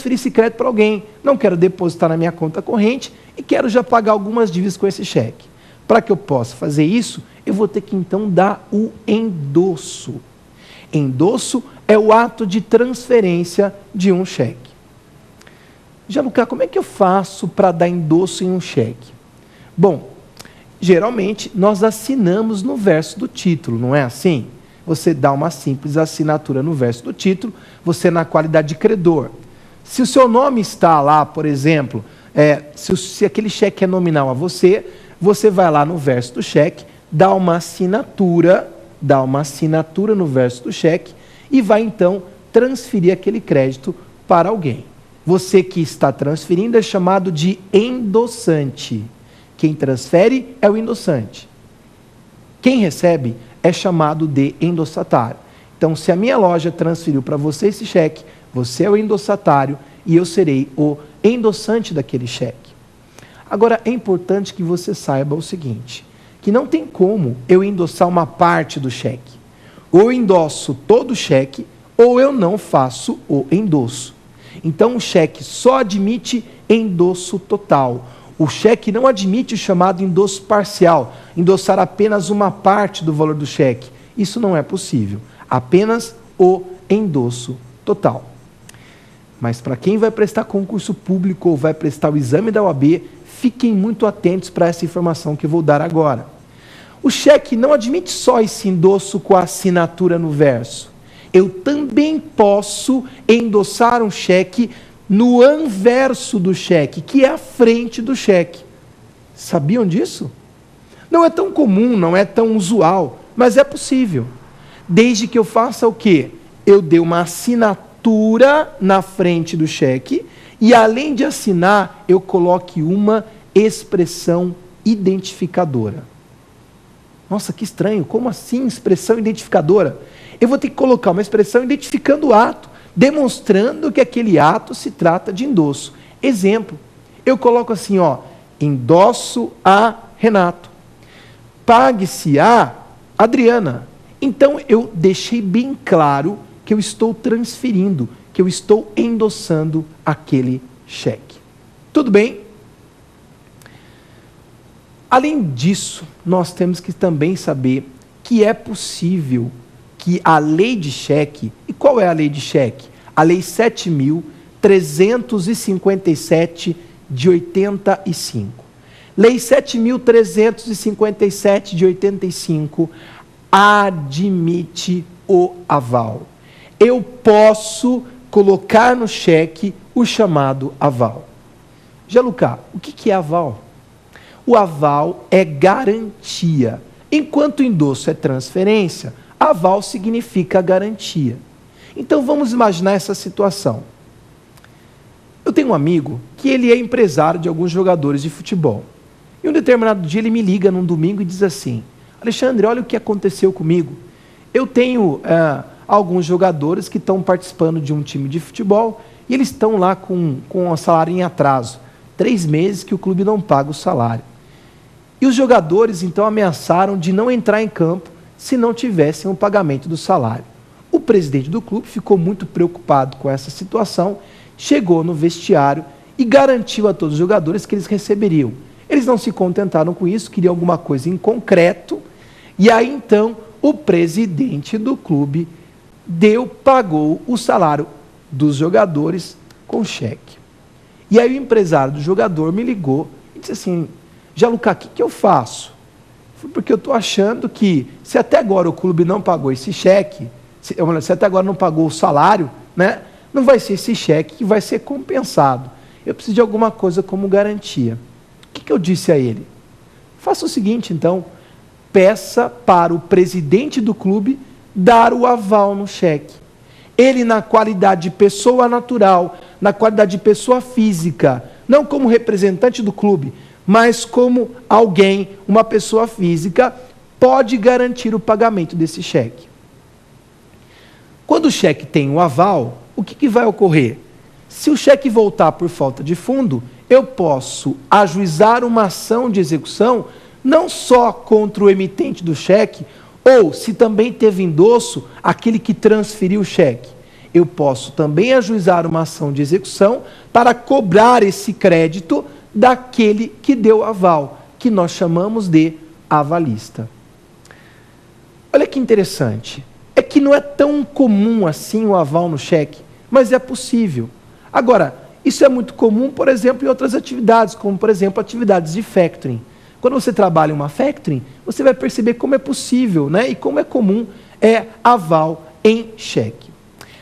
transferir esse crédito para alguém, não quero depositar na minha conta corrente e quero já pagar algumas dívidas com esse cheque. Para que eu possa fazer isso, eu vou ter que então dar o endosso. Endosso é o ato de transferência de um cheque. Gianluca, como é que eu faço para dar endosso em um cheque? Bom, geralmente nós assinamos no verso do título, não é assim? Você dá uma simples assinatura no verso do título, você na qualidade de credor. Se o seu nome está lá, por exemplo, se aquele cheque é nominal a você, você vai lá no verso do cheque, dá uma assinatura no verso do cheque e vai então transferir aquele crédito para alguém. Você que está transferindo é chamado de endossante. Quem transfere é o endossante. Quem recebe é chamado de endossatário. Então, se a minha loja transferiu para você esse cheque, você é o endossatário e eu serei o endossante daquele cheque. Agora, é importante que você saiba o seguinte, que não tem como eu endossar uma parte do cheque. Ou eu endosso todo o cheque, ou eu não faço o endosso. Então, o cheque só admite endosso total. O cheque não admite o chamado endosso parcial, endossar apenas uma parte do valor do cheque. Isso não é possível. Apenas o endosso total. Mas para quem vai prestar concurso público ou vai prestar o exame da OAB, fiquem muito atentos para essa informação que eu vou dar agora. O cheque não admite só esse endosso com a assinatura no verso. Eu também posso endossar um cheque no anverso do cheque, que é a frente do cheque. Sabiam disso? Não é tão comum, não é tão usual, mas é possível. Desde que eu faça o quê? Eu dê uma assinatura na frente do cheque e, além de assinar, eu coloque uma expressão identificadora. Nossa, que estranho, como assim expressão identificadora? Eu vou ter que colocar uma expressão identificando o ato, demonstrando que aquele ato se trata de endosso. Exemplo, eu coloco assim, endosso a Renato, pague-se a Adriana. Então, eu deixei bem claro que eu estou transferindo, que eu estou endossando aquele cheque. Tudo bem? Além disso, nós temos que também saber que é possível que a lei de cheque, e qual é a lei de cheque? A lei 7.357 de 85. Lei 7.357 de 85 admite o aval. Eu posso colocar no cheque o chamado aval. Gianluca, o que é aval? O aval é garantia. Enquanto o endosso é transferência, aval significa garantia. Então vamos imaginar essa situação. Eu tenho um amigo que ele é empresário de alguns jogadores de futebol. E um determinado dia ele me liga num domingo e diz assim: Alexandre, olha o que aconteceu comigo. Eu tenho alguns jogadores que estão participando de um time de futebol e eles estão lá com o salário em atraso. 3 meses que o clube não paga o salário. E os jogadores então ameaçaram de não entrar em campo se não tivessem o pagamento do salário. O presidente do clube ficou muito preocupado com essa situação, chegou no vestiário e garantiu a todos os jogadores que eles receberiam. Eles não se contentaram com isso, queriam alguma coisa em concreto, e aí então o presidente do clube pagou o salário dos jogadores com cheque. E aí o empresário do jogador me ligou e disse assim: Gianluca, o que eu faço? Porque eu estou achando que, se até agora o clube não pagou esse cheque, se até agora não pagou o salário, né, não vai ser esse cheque que vai ser compensado. Eu preciso de alguma coisa como garantia. O que eu disse a ele? Faça o seguinte, então, peça para o presidente do clube dar o aval no cheque. Ele, na qualidade de pessoa natural, na qualidade de pessoa física, não como representante do clube, mas como alguém, uma pessoa física, pode garantir o pagamento desse cheque. Quando o cheque tem o aval, o que vai ocorrer? Se o cheque voltar por falta de fundo, eu posso ajuizar uma ação de execução, não só contra o emitente do cheque, ou, se também teve endosso, aquele que transferiu o cheque. eu posso também ajuizar uma ação de execução para cobrar esse crédito daquele que deu o aval, que nós chamamos de avalista. Olha que interessante, é que não é tão comum assim o aval no cheque, mas é possível. Agora, isso é muito comum, por exemplo, em outras atividades, como, por exemplo, atividades de factoring. Quando você trabalha em uma factoring, você vai perceber como é possível, né? E como é comum aval em cheque.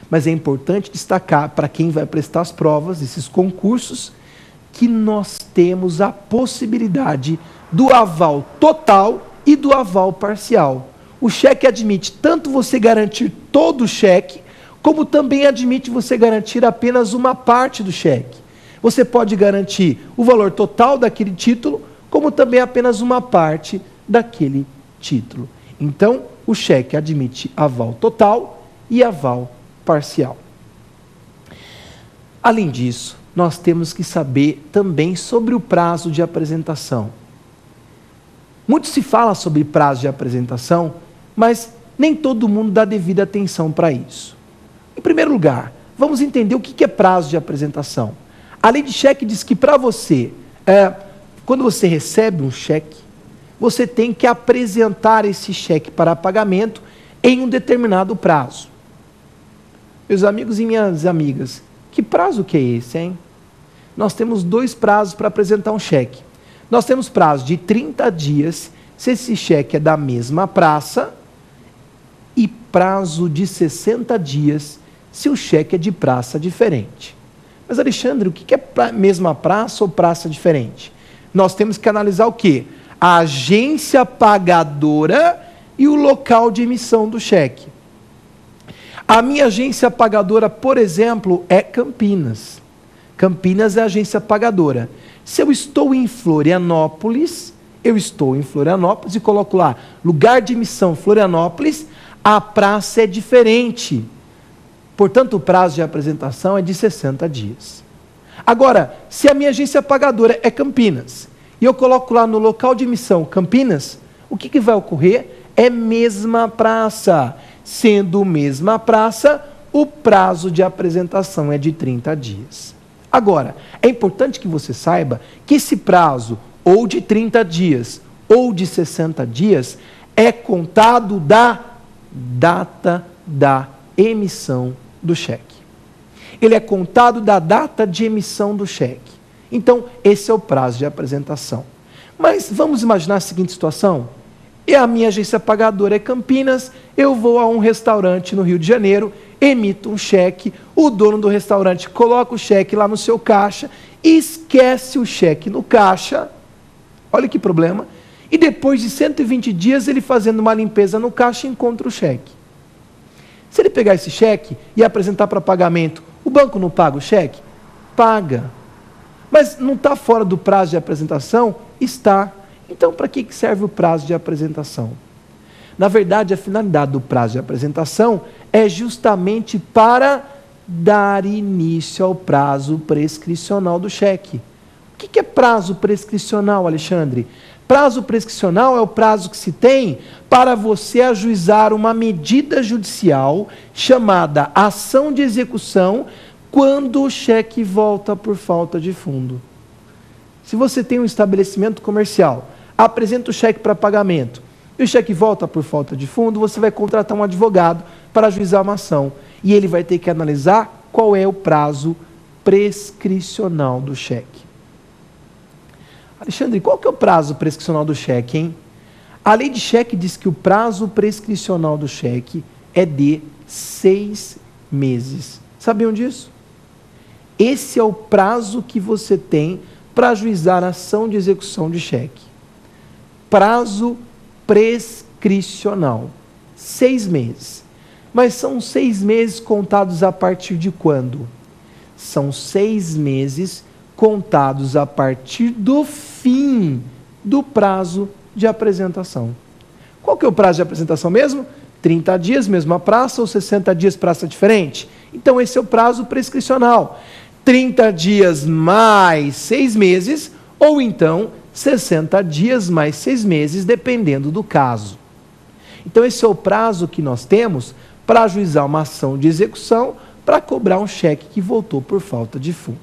Mas é importante destacar, para quem vai prestar as provas desses concursos, que nós temos a possibilidade do aval total e do aval parcial. O cheque admite tanto você garantir todo o cheque, como também admite você garantir apenas uma parte do cheque. Você pode garantir o valor total daquele título, como também apenas uma parte daquele título. Então, o cheque admite aval total e aval parcial. Além disso, nós temos que saber também sobre o prazo de apresentação. Muito se fala sobre prazo de apresentação, mas nem todo mundo dá devida atenção para isso. Em primeiro lugar, vamos entender o que é prazo de apresentação. A lei de cheque diz que para você, quando você recebe um cheque, você tem que apresentar esse cheque para pagamento em um determinado prazo. Meus amigos e minhas amigas, que prazo que é esse, hein? Nós temos 2 prazos para apresentar um cheque. Nós temos prazo de 30 dias, se esse cheque é da mesma praça, e prazo de 60 dias, se o cheque é de praça diferente. Mas, Alexandre, o que é mesma praça ou praça diferente? Nós temos que analisar o quê? A agência pagadora e o local de emissão do cheque. A minha agência pagadora, por exemplo, é Campinas. Campinas é a agência pagadora. Se eu estou em Florianópolis, e coloco lá, lugar de emissão Florianópolis, a praça é diferente. Portanto, o prazo de apresentação é de 60 dias. Agora, se a minha agência pagadora é Campinas, e eu coloco lá no local de emissão Campinas, o que vai ocorrer? É mesma praça. Sendo mesma praça, o prazo de apresentação é de 30 dias. Agora, é importante que você saiba que esse prazo, ou de 30 dias, ou de 60 dias, é contado da data da emissão do cheque. Ele é contado da data de emissão do cheque. Então, esse é o prazo de apresentação. Mas vamos imaginar a seguinte situação. E a minha agência pagadora é Campinas, eu vou a um restaurante no Rio de Janeiro, emito um cheque, o dono do restaurante coloca o cheque lá no seu caixa, esquece o cheque no caixa, olha que problema, e depois de 120 dias ele fazendo uma limpeza no caixa encontra o cheque. Se ele pegar esse cheque e apresentar para pagamento, o banco não paga o cheque? Paga. Mas não está fora do prazo de apresentação? Está. Então, para que serve o prazo de apresentação? Na verdade, a finalidade do prazo de apresentação é justamente para dar início ao prazo prescricional do cheque. O que é prazo prescricional, Alexandre? Prazo prescricional é o prazo que se tem para você ajuizar uma medida judicial chamada ação de execução quando o cheque volta por falta de fundo. Se você tem um estabelecimento comercial, apresenta o cheque para pagamento e o cheque volta por falta de fundo, você vai contratar um advogado para ajuizar uma ação e ele vai ter que analisar qual é o prazo prescricional do cheque. Alexandre, qual que é o prazo prescricional do cheque, hein? A lei de cheque diz que o prazo prescricional do cheque é de 6 meses. Sabiam disso? Esse é o prazo que você tem para ajuizar a ação de execução de cheque. Prazo prescricional. 6 meses. Mas são 6 meses contados a partir de quando? São 6 meses contados a partir do fim do prazo de apresentação. Qual que é o prazo de apresentação mesmo? 30 dias, mesma praça, ou 60 dias, praça diferente? Então, esse é o prazo prescricional. 30 dias mais 6 meses, ou então 60 dias mais 6 meses, dependendo do caso. Então, esse é o prazo que nós temos para ajuizar uma ação de execução para cobrar um cheque que voltou por falta de fundo.